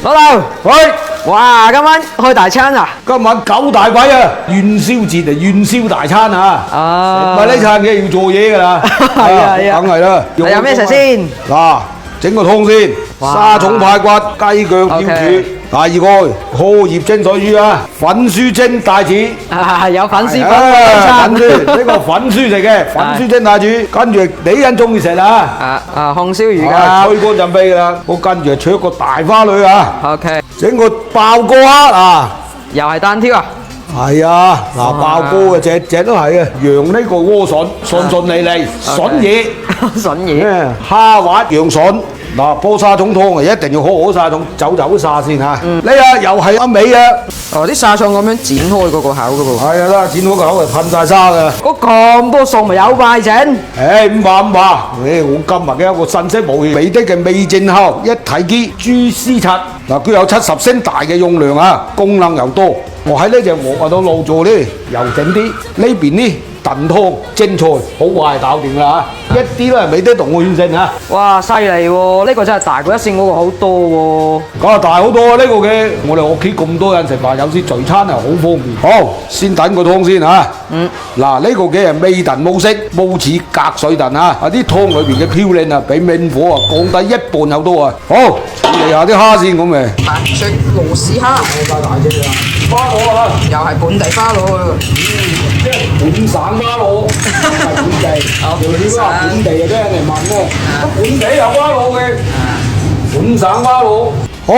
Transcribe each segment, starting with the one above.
老豆，喂，哇，今晚開大餐啊！今晚9大簋啊，元宵節啊，元宵大餐啊！啊，咪呢餐嘢要做嘢㗎啦，係啊係啊梗係啦。你有咩食先？嗱，整個湯先，哇沙蟲排骨、雞腳瑤柱。 OK 第二個荷葉蒸水魚啊，粉書蒸帶子。啊，有粉絲啊粉粉書呢個粉書食嘅，粉書蒸帶子。跟住你人中意食啊？紅燒魚啊，㗎。吹乾陣飛㗎啦。我跟住灼個大花女啊， OK，整個爆哥蝦啊！又係單挑啊！係啊，嗱，爆哥嘅隻都係啊，羊呢個萵筍順順利利，筍嘢，筍嘢。蝦滑羊筍，嗱，煲沙蟲湯啊，一定要好沙蟲，走啲沙先嚇。呢啊又係阿美啊，哦，啲沙蟲咁樣剪開嗰個口㗎噃。係啊啦，剪好個口就噴晒沙㗎。嗰咁多餸咪有快整？誒唔怕，我今日嘅一個信息無美的嘅味正烤一體機豬絲刷，嗱佢有70升大嘅用量啊，功能又多。我喺呢隻鑊度落咗咧，又整啲呢邊呢燉湯蒸菜，好快搞掂啦嚇，一啲都係美的同我完成嚇。哇，犀利喎！呢個真係大過一線嗰個好多喎。咁啊大好多啊！呢個嘅我哋屋企咁多人食飯，有時聚餐係好方便。好，先燉個湯先嚇。嗱呢個嘅係味燉模式，模似隔水燉啊！啊啲湯裏邊嘅嘌呤啊，比明火啊降低1半有多啊！好，處理下啲蝦先咁嘅。白灼螺絲蝦，好大隻啊！花螺啊！又係本地花螺喎。本省花螺，係本地。條料話本地啊，俾人哋問咧，本地有花螺嘅，本省花螺。好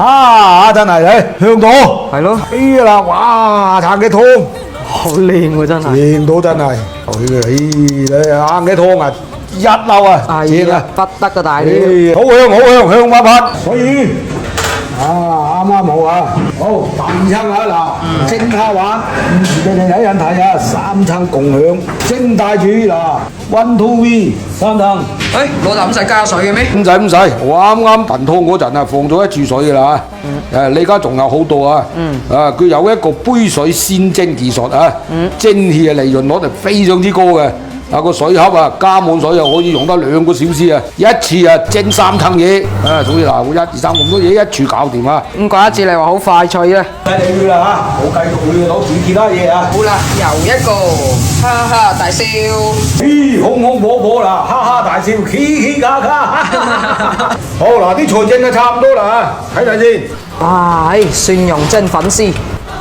啊！真係香到。係咯，哎呀啦，哇！撐嘅湯。好靚喎真係。正到真係，你啱嘅湯啊，一流啊，正啊，不得嘅大料。好香好香，香噴噴，所以啊啱啱好啊，好第二餐啊嗱，蒸蝦滑，你哋睇人睇啊，3餐共享，蒸帶子嗱，1 2 3餐。誒，老豆唔使加水嘅咩？唔使，我啱啱燉湯嗰陣啊，放咗1注水㗎啦嚇。你而家仲有好多啊。佢有一個杯水鮮蒸技術啊。蒸氣嘅利潤率係非常之高嘅。啊個水盒啊，加滿水又可以用得2個小時啊！一次啊蒸3斤嘢。所以嗱，我1、2、3咁多嘢一處搞掂啊。唔怪得知你話好快脆啊！犀利㗎啦嚇，我繼續去到煮其他嘢啊。好啦，又一個哈哈大笑。咦，紅火火啦，哈哈大笑，嘻嘻卡卡。好嗱，啲菜蒸得差唔多啦嚇，睇睇先。哇，蒜蓉蒸粉絲。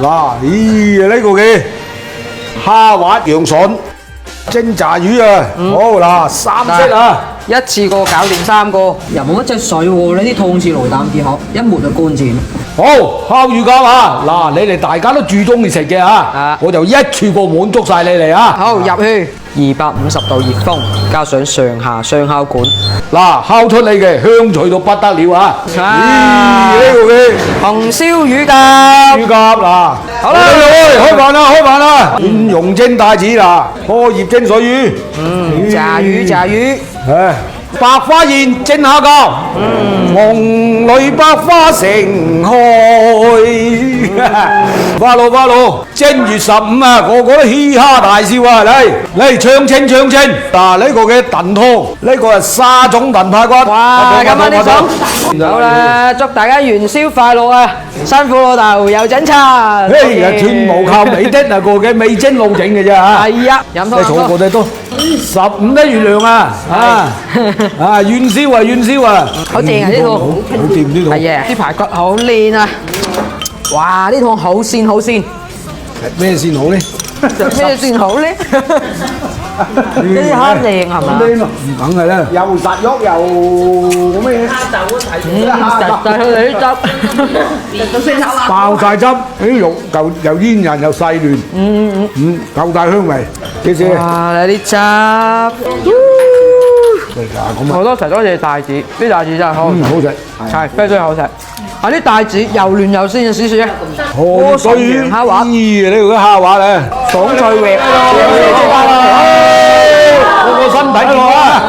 嗱，咦呢個嘅蝦滑羊筍蒸炸魚啊，好嗱3色啊，一次過搞掂3個，又冇乜隻水喎，你啲湯似來啖鐵殼，一抹就乾淨。好烤魚膠啊，嗱你哋大家都最中意食嘅啊，我就一次過滿足晒你哋啊。好，入去250度熱風，加上上下雙烤管，嗱烤出嚟嘅香脆到不得了啊！咦呢個嘅紅燒魚夾。魚夾嗱，好啦開飯啦，開飯啦！蒜蓉蒸帶子嗱，荷葉蒸水魚，炸魚，白花燕蒸蝦餃，紅蕾百花盛開，花路正月15啊，個個都嘻哈大笑啊！嚟唱清，嗱呢個嘅燉湯，呢個係沙種燉排骨，哇！今晚啲餸好啦，祝大家元宵快樂啊！辛苦老豆又整餐。全部靠美的啊個嘅味精佬整嘅啫嚇。係啊，飲多。坐過得多，15的月亮啊！元宵啊！好正啊呢套。好掂呢套。係啊，啲排骨好靚啊！哇，呢套好鮮。咩先好咧？咩先好咧？呢啲蝦靚係嘛？梗係啦，又實肉又咩？實晒佢哋啲汁，爆晒汁，啲肉又煙韌又細嫩，夠大香味，幾時？哇！你啲汁，好多謝多謝帶子，啲帶子真係好，好食，係非常好食。啊！啲帶子又嫩又鮮，試試啊！河水蝦滑，呢個蝦滑咧，爽脆滑，個身體落啊！